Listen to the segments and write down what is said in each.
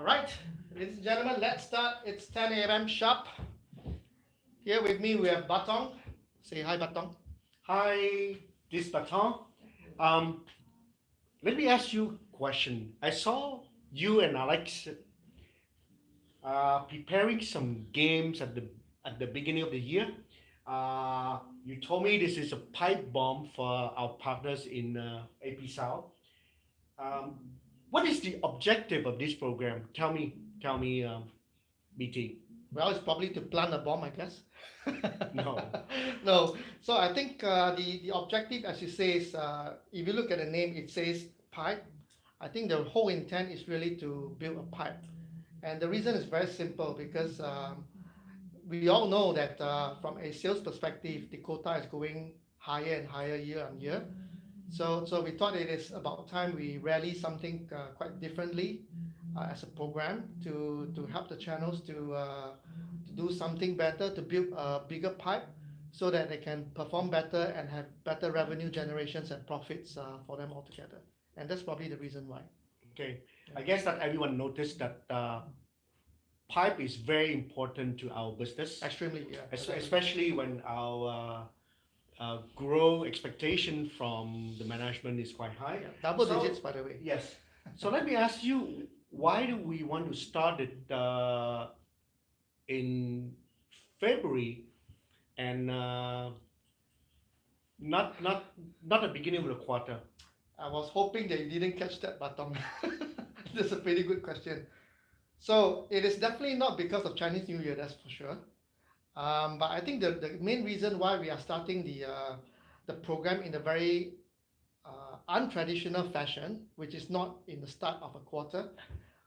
right, ladies and gentlemen, let's start. It's 10 a.m. sharp. Here with me we have Batong. Say hi, Batong. Hi, this Baton. Um, Let me ask you a question. I saw you and Alex preparing some games at the beginning of the year. You told me this is a pipe bomb for our partners in AP South. Um, what is the objective of this program? Tell me, BT. Well, it's probably to plant a bomb, I guess. No. No. So I think the objective, as you say, is if you look at the name, it says pipe. I think the whole intent is really to build a pipe, and the reason is very simple because we all know that from a sales perspective, the quota is going higher and higher year on year. So we thought it is about time we rally something quite differently as a program to help the channels to do something better, to build a bigger pipe so that they can perform better and have better revenue generations and profits for them altogether. And that's probably the reason why. Okay. I guess that everyone noticed that pipe is very important to our business, Extremely, yeah. especially when our grow expectation from the management is quite high. Yeah, double So digits, by the way. yes. So let me ask you, why do we want to start it in February and not the beginning of the quarter? I was hoping that you didn't catch that, Batong. That's a pretty good question. So it is definitely not because of Chinese New Year, that's for sure. But I think the main reason why we are starting the program in a very untraditional fashion, which is not in the start of a quarter,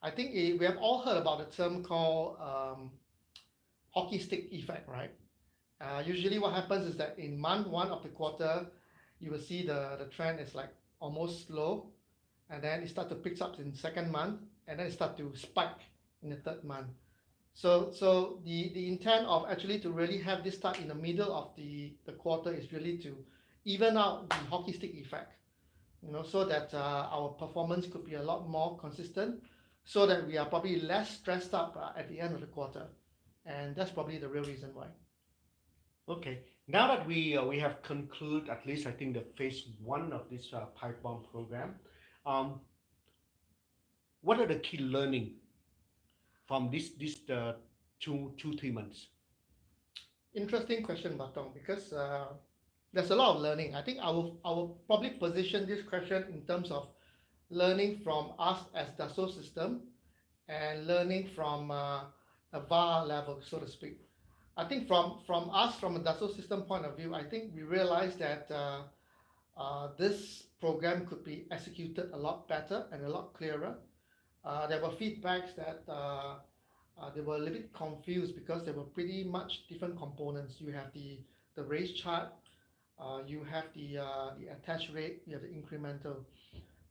I think we have all heard about the term called hockey stick effect, right? Usually what happens is that in month one of the quarter, you will see the trend is like almost slow, and then it start to pick up in second month, and then it start to spike in the third month. So the intent of actually to really have this start in the middle of the quarter is really to even out the hockey stick effect, so that our performance could be a lot more consistent, so that we are probably less stressed up at the end of the quarter, and that's probably the real reason why. Okay. Now that we have concluded at least I think the phase one of this pipe bomb program, um, what are the key learning from this 2 3 months? Interesting question, Batong, because there's a lot of learning. I think I will probably position this question in terms of learning from us as Dassault system and learning from a VAR level, so to speak. I think from us, from a Dassault system point of view, I think we realized that this program could be executed a lot better and a lot clearer. There were feedbacks that they were a little bit confused because there were pretty much different components. You have the race chart, you have the attach rate, you have the incremental.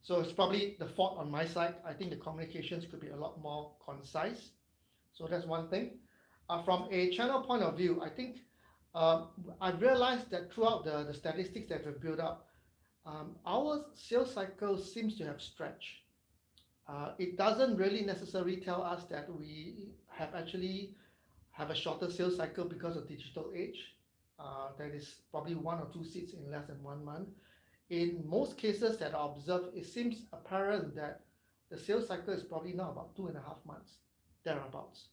So it's probably the fault on my side. I think the communications could be a lot more concise. So that's one thing. From a channel point of view, I think I've realized that throughout the statistics that we've built up, our sales cycle seems to have stretched. It doesn't really necessarily tell us that we have actually have a shorter sales cycle because of digital age. That is probably 1 or 2 seats in less than 1 month. In most cases that I observed, it seems apparent that the sales cycle is probably now about 2.5 months, thereabouts.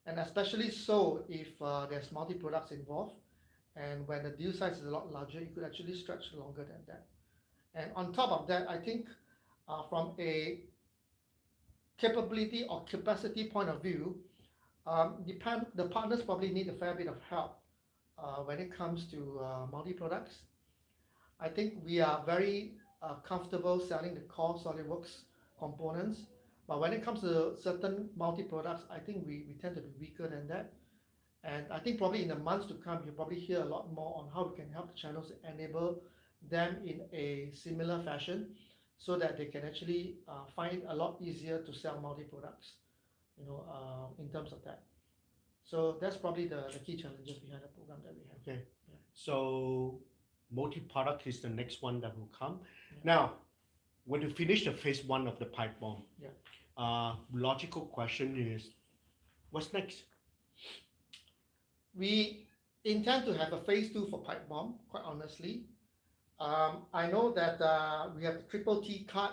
And especially so if there's multi-products involved, and when the deal size is a lot larger, it could actually stretch longer than that. And on top of that, I think from a capability or capacity point of view, the partners probably need a fair bit of help when it comes to multi-products. I think we are very comfortable selling the core SolidWorks components, but when it comes to certain multi-products, I think we tend to be weaker than that. And I think probably in the months to come, you'll probably hear a lot more on how we can help the channels to enable them in a similar fashion so that they can actually find a lot easier to sell multi-products, in terms of that. So that's probably the key challenges behind the program that we have. Okay. Yeah. So multi-product is the next one that will come. Yeah. Now, when you finish the phase one of the pipe bomb, Yeah. Logical question is, what's next? We intend to have a phase two for Pipebomb, quite honestly. I know that we have the triple T card,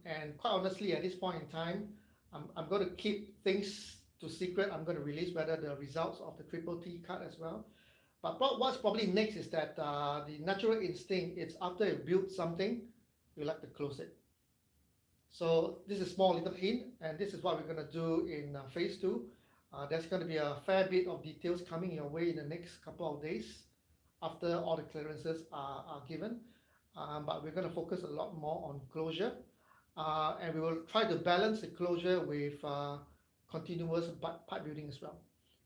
and quite honestly, at this point in time, I'm going to keep things to secret. I'm going to release whether the results of the triple T card as well. But what's probably next is that the natural instinct is after you build something, you like to close it. So this is a small little hint, and this is what we're going to do in phase two. There's going to be a fair bit of details coming your way in the next couple of days after all the clearances are given. But we're going to focus a lot more on closure, and we will try to balance the closure with continuous pipe building as well.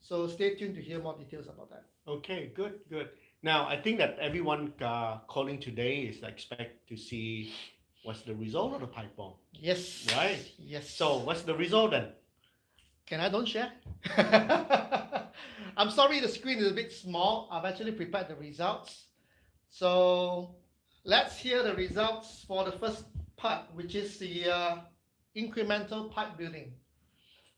So stay tuned to hear more details about that. Okay, good, good. Now, I think that everyone calling today is expect to see what's the result of the pipe bomb, Yes. right? Yes. So, what's the result then? Can I don't share? I'm sorry the screen is a bit small. I've actually prepared the results. So let's hear the results for the first part, which is the incremental pipe building.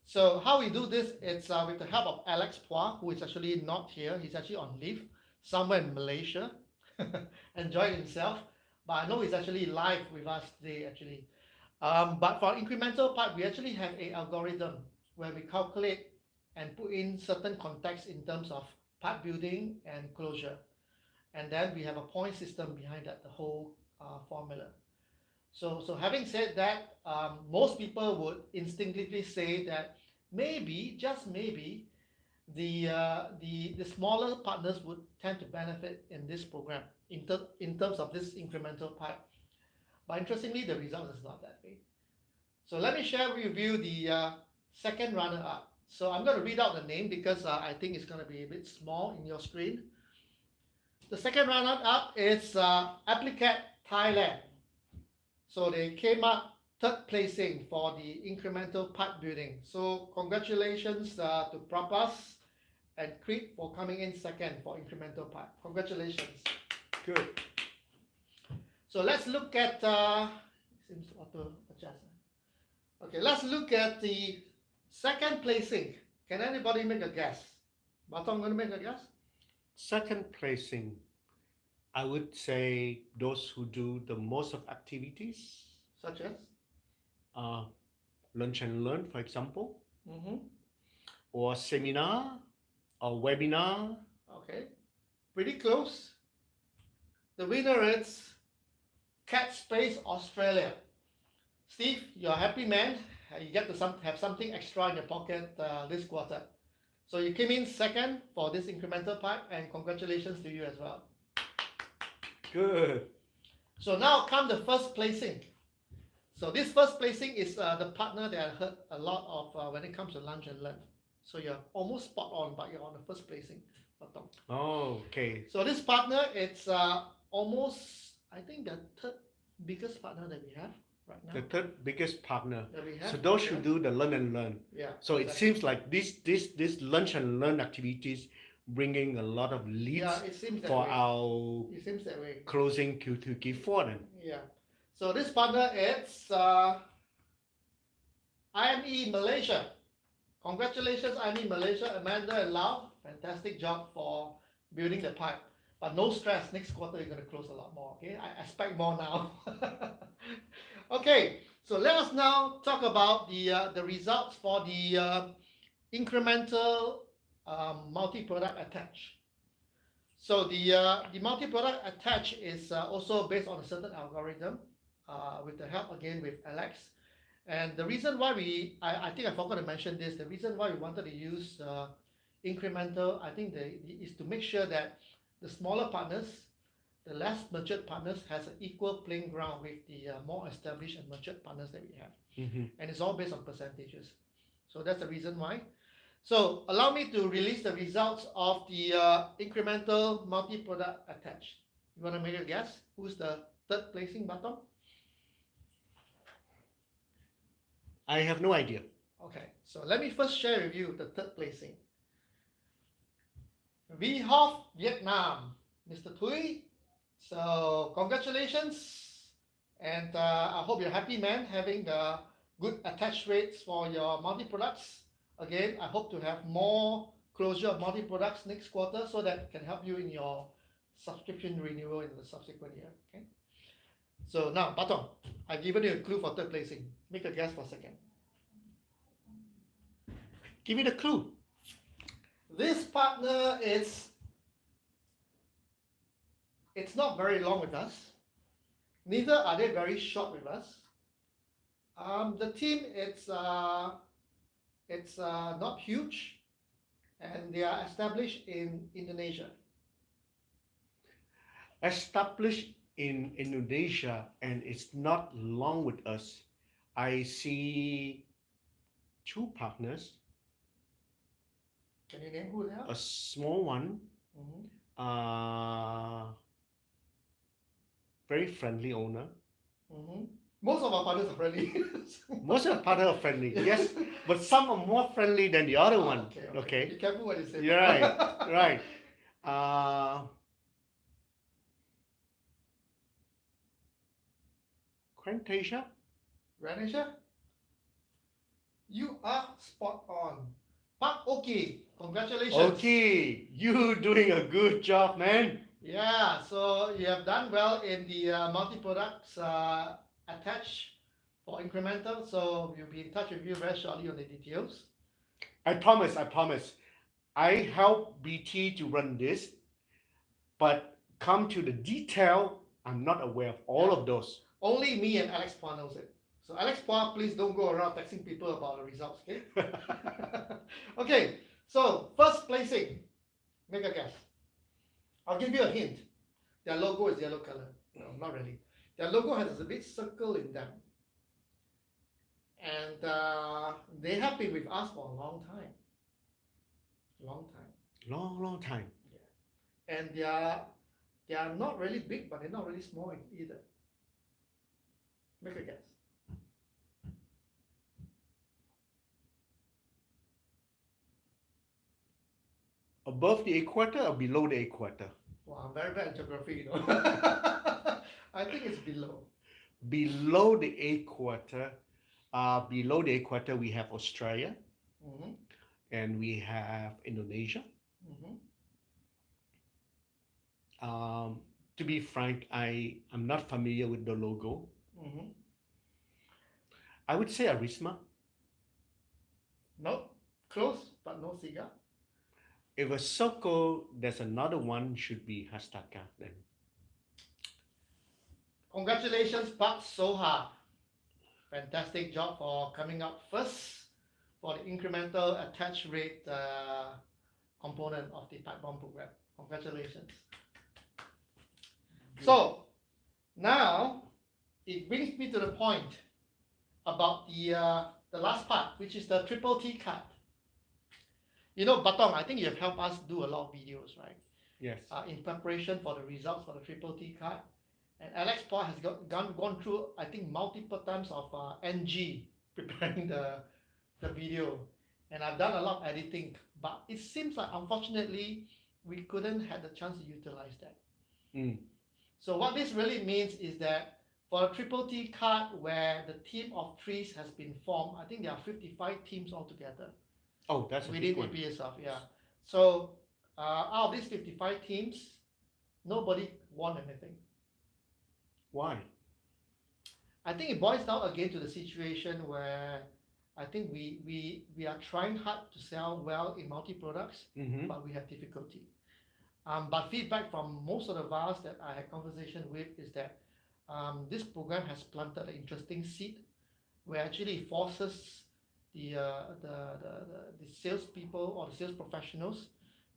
So how we do this, it's with the help of Alex Pua, who is actually not here. He's actually on leave somewhere in Malaysia, enjoying himself. But I know he's actually live with us today, actually. But for incremental pipe, we actually have an algorithm where we calculate and put in certain context in terms of pipe building and closure. And then we have a point system behind that, the whole formula. So having said that, most people would instinctively say that maybe, just maybe, the smaller partners would tend to benefit in this program in terms of this incremental pipe. But interestingly, the result is not that way. So let me share with you the second runner-up. So I'm going to read out the name because I think it's going to be a bit small in your screen. The second runner-up is Applicat Thailand. So they came up third placing for the incremental pipe building. So congratulations to Prapas and Creed for coming in second for incremental pipe. Congratulations. Good. So let's look at, seems auto adjust. Okay, let's look at the second placing. Can anybody make a guess? Batong, going to make a guess? Second placing, I would say those who do the most of activities, Such as? lunch and learn, for example, Mm-hmm. or seminar, or webinar. Okay, pretty close. The winner is Cat Space Australia. Steve, you're a happy man. You get to have something extra in your pocket this quarter. So you came in second for this incremental pipe, and congratulations to you as well. Good. So now come the first placing. So this first placing is the partner that I heard a lot of when it comes to lunch and learn. So you're almost spot on, but you're on the first placing. Oh, okay. So this partner, it's almost, I think, the third biggest partner that we have right now. The third biggest partner. That we have. So those who do the learn and learn. Yeah. So exactly. it seems like this lunch and learn activities bringing a lot of leads Yeah, it seems that for way. our It seems that way. closing Q2, Q4 then. Yeah. So this partner is IME Malaysia. Congratulations, IME Malaysia, Amanda and Lau. Fantastic job for building the pipe. But no stress, next quarter you're going to close a lot more. Okay, I expect more now. Okay, so let us now talk about the results for the incremental multi-product attach. So the multi-product attach is also based on a certain algorithm with the help again with Alex. And the reason why I think I forgot to mention this, the reason why we wanted to use incremental, I think is to make sure that the smaller partners, the less matured partners has an equal playing ground with the more established and matured partners that we have. Mm-hmm. And it's all based on percentages. So that's the reason why. So allow me to release the results of the incremental multi-product attach. You want to make a guess? Who's the third placing bottom? I have no idea. Okay, so let me first share with you the third placing. VHOF Vietnam, Mr. Tui. So congratulations, and I hope you're happy, man, having the good attach rates for your multi-products. Again, I hope to have more closure of multi-products next quarter so that can help you in your subscription renewal in the subsequent year. Okay. So now, Batong, I've given you a clue for third placing. Make a guess for second. Give me the clue. This partner it's not very long with us. Neither are they very short with us. The team it's not huge, and they are established in Indonesia. Established in Indonesia and it's not long with us. I see two partners, Can you name who they are? a small one, Mhm. very friendly owner. Mhm. Most of our partners are friendly. Most of the partners are friendly, yes, but some are more friendly than the other one. Okay, okay. Okay, Be careful what you say. you're right, right. Uh, Quantasia? Ranisha, you are spot on. But okay, congratulations. Okay, you doing a good job, man. Yeah, so you have done well in the multi-products attach for incremental. So we'll be in touch with you very shortly on the details. I promise, I promise. I help BT to run this, but come to the detail, I'm not aware of all Yeah. of those. Only me and Alex Pua knows it. So Alex Pua, please don't go around texting people about the results, okay? Okay, so first placing, make a guess. I'll give you a hint. Their logo is yellow color. No, not really. Their logo has a big circle in them. And they have been with us for a long time. Long time. Long, long time. And they are not really big, but they're not really small either. Make a guess. Above the equator or below the equator? Wow, I'm very bad at geography, I think it's below. Below the equator, we have Australia Mm-hmm. and we have Indonesia. Mm-hmm. To be frank, I'm not familiar with the logo. Mm-hmm. I would say Arisma. No, close, but no cigar. If a circle, there's another one, should be Hastaka then. Congratulations, Pak Soha. Fantastic job for coming up first for the incremental attach rate component of the Pipebomb program. Congratulations. So now it brings me to the point about the last part, which is the triple T card. You know, Batong, I think you have helped us do a lot of videos, right? Yes. In preparation for the results for the triple T card. And Alex Paul has gone through, I think, multiple times of NG preparing the video. And I've done a lot of editing, but it seems like, unfortunately, we couldn't have the chance to utilize that. Mm. So what this really means is that for a triple T card where the team of threes has been formed, I think there are 55 teams altogether. Oh, that's a within big one. APSF, yeah. So out of these 55 teams, nobody won anything. Why? I think it boils down again to the situation where I think we are trying hard to sell well in multi-products, Mm-hmm. but we have difficulty. But feedback from most of the VARs that I had conversation with is that this program has planted an interesting seed where actually it forces the salespeople or the sales professionals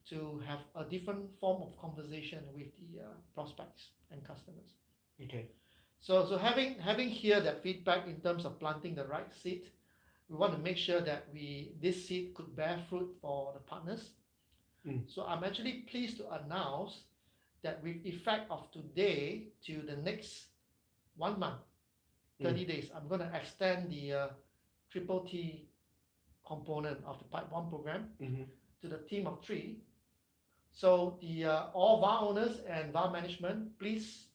to have a different form of conversation with the prospects and customers. Okay. So having here that feedback in terms of planting the right seed, we want to make sure that this seed could bear fruit for the partners. Mm. So I'm actually pleased to announce that with effect of today to the next 1 month, 30 days, I'm going to extend the triple T component of the Pipebomb program Mm-hmm. to the team of 3. So the all VAR owners and VAR management, please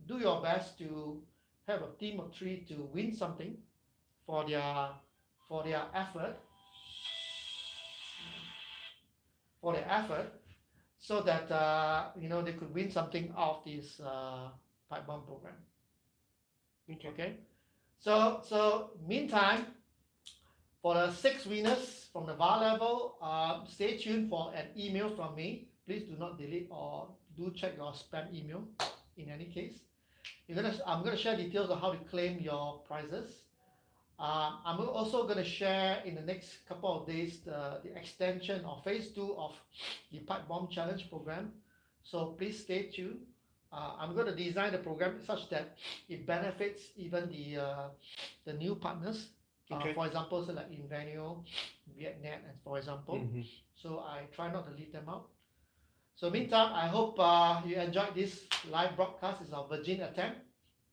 do your best to have a team of 3 to win something for their for their effort for their effort, so that they could win something out of this pipe bomb program. Okay. Okay, so meantime, for the 6 winners from the VAR level, stay tuned for an email from me. Please do not delete or do check your spam email. In any case, I'm gonna share details on how to claim your prizes. I'm also going to share in the next couple of days the extension of phase 2 of the Pipe Bomb Challenge program. So please stay tuned. I'm going to design the program such that it benefits even the new partners. Okay. For example, so like Invenio, Vietnam, and for example. Mhm. So I try not to leave them out. So meantime, I hope you enjoyed this live broadcast. It's our Virgin attempt.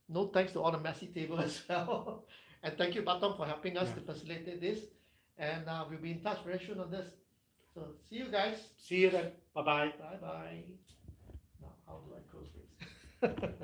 No thanks to all the messy table as well. And thank you, Batom, for helping us Yeah. to facilitate this. And we'll be in touch very soon on this. So see you guys. See you then. Bye bye. Bye bye. Now, how do I close this?